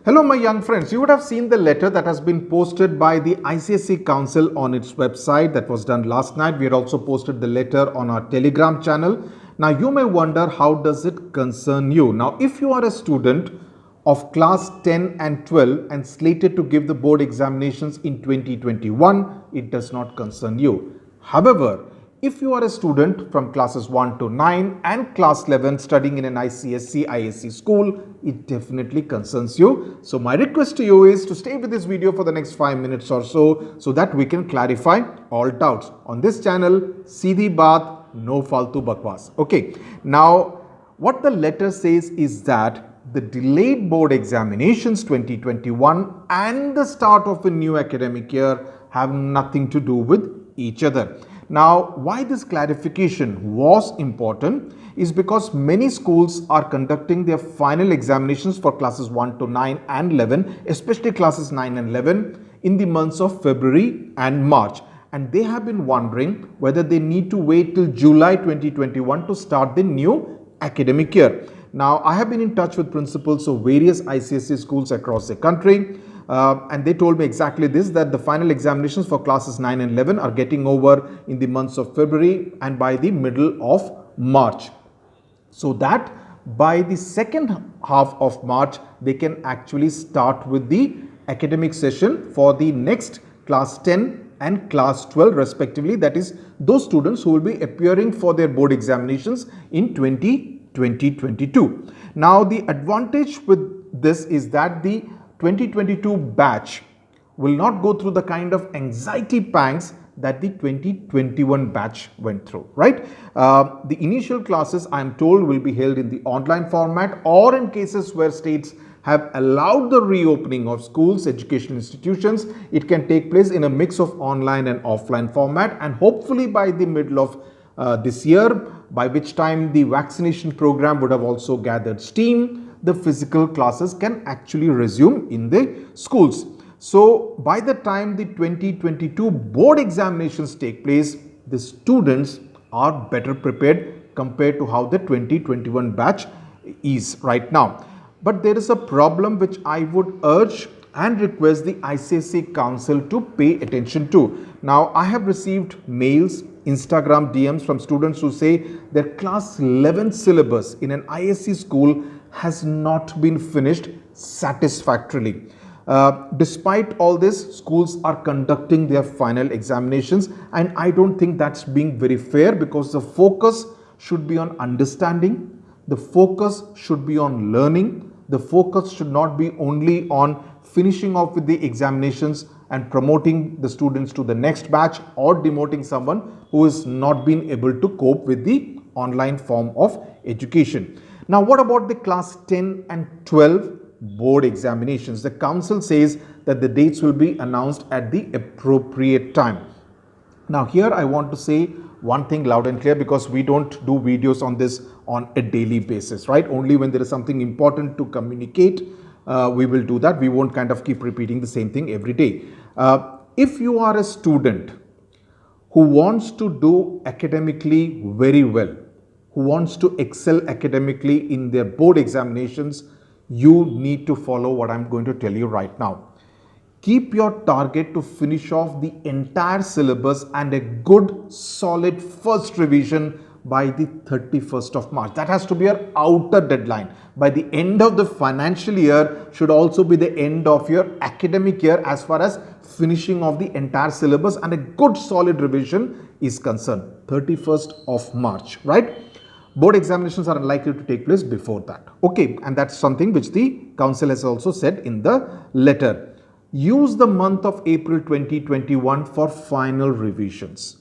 Hello my young friends, you would have seen the letter that has been posted by the ICSE Council on its website that was done last night. We had also posted the letter on our Telegram channel. Now you may wonder, how does it concern you? Now if you are a student of class 10 and 12 and slated to give the board examinations in 2021, it does not concern you. However, if you are a student from classes 1 to 9 and class 11 studying in an ICSC, ISC school, it definitely concerns you. So my request to you is to stay with this video for the next 5 minutes or so that we can clarify all doubts. On this channel, Seedhi Baat, no faltu bakwas. Okay, now what the letter says is that the delayed board examinations 2021 and the start of a new academic year have nothing to do with each other. Now, why this clarification was important is because many schools are conducting their final examinations for classes 1 to 9 and 11, especially classes 9 and 11 in the months of February and March. And they have been wondering whether they need to wait till July 2021 to start the new academic year. Now, I have been in touch with principals of various ICSE schools across the country. And they told me exactly this, that the final examinations for classes 9 and 11 are getting over in the months of February and by the middle of March. So that by the second half of March, they can actually start with the academic session for the next class 10 and class 12 respectively. That is those students who will be appearing for their board examinations in 2022. Now the advantage with this is that the 2022 batch will not go through the kind of anxiety pangs that the 2021 batch went through, right? The initial classes, I am told, will be held in the online format, or in cases where states have allowed the reopening of schools, education institutions, it can take place in a mix of online and offline format, and hopefully by the middle of this year, by which time the vaccination program would have also gathered steam, the physical classes can actually resume in the schools. So by the time the 2022 board examinations take place, the students are better prepared compared to how the 2021 batch is right now. But there is a problem which I would urge and request the ICSE Council to pay attention to. Now, I have received mails, Instagram DMs from students who say their class 11 syllabus in an ISC school has not been finished satisfactorily. Despite all this, schools are conducting their final examinations, and I don't think that's being very fair, because the focus should be on understanding, the focus should be on learning, the focus should not be only on finishing off with the examinations and promoting the students to the next batch or demoting someone who has not been able to cope with the online form of education. Now, what about the class 10 and 12 board examinations? The council says that the dates will be announced at the appropriate time. Now, here I want to say one thing loud and clear, because we don't do videos on this on a daily basis, right? Only when there is something important to communicate, we will do that. We won't kind of keep repeating the same thing every day. If you are a student who wants to do academically very well, who wants to excel academically in their board examinations, you need to follow what I'm going to tell you right now. Keep your target to finish off the entire syllabus and a good solid first revision by the 31st of March. That has to be your outer deadline. By the end of the financial year should also be the end of your academic year as far as finishing of the entire syllabus and a good solid revision is concerned. 31st of March, right? Board examinations are unlikely to take place before that. Okay, and that's something which the council has also said in the letter. Use the month of April 2021 for final revisions.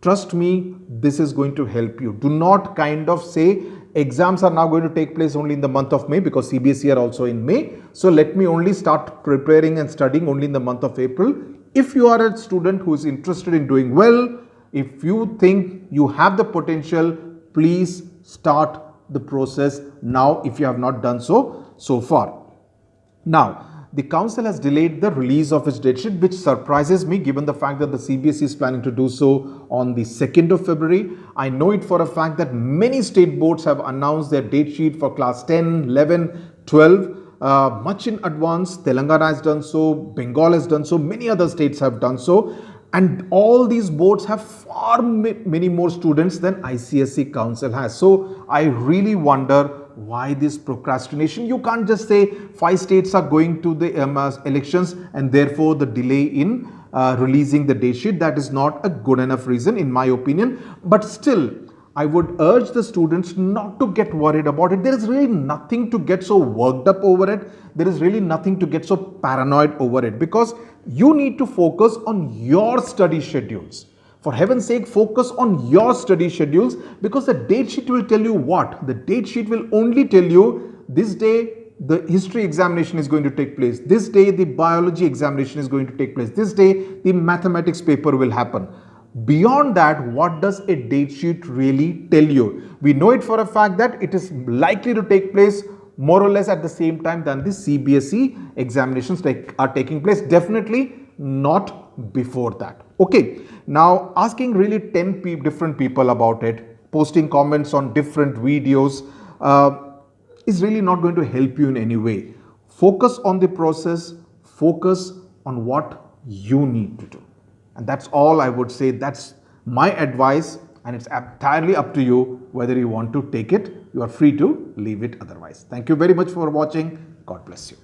Trust me, this is going to help you. Do not kind of say exams are now going to take place only in the month of May, because CBSE are also in May. So let me only start preparing and studying only in the month of April. If you are a student who is interested in doing well, if you think you have the potential, please start the process now if you have not done so far. Now, the council has delayed the release of its date sheet, which surprises me given the fact that the CBSE is planning to do so on the 2nd of February. I know it for a fact that many state boards have announced their date sheet for class 10, 11, 12 much in advance. Telangana has done so, Bengal has done so, many other states have done so. And all these boards have far many more students than ICSE Council has. So I really wonder why this procrastination. You can't just say 5 states are going to the elections and therefore the delay in releasing the date sheet. That is not a good enough reason in my opinion. But still, I would urge the students not to get worried about it. There is really nothing to get so worked up over it. There is really nothing to get so paranoid over it, because you need to focus on your study schedules. For heaven's sake, focus on your study schedules, because the date sheet will tell you what? The date sheet will only tell you this day the history examination is going to take place. This day the biology examination is going to take place. This day the mathematics paper will happen. Beyond that, what does a date sheet really tell you? We know it for a fact that it is likely to take place more or less at the same time than the CBSE examinations are taking place. Definitely not before that. Okay, now asking really 10 different people about it, posting comments on different videos is really not going to help you in any way. Focus on the process, focus on what you need to do. And that's all I would say. That's my advice, and it's entirely up to you whether you want to take it. You are free to leave it otherwise. Thank you very much for watching. God bless you.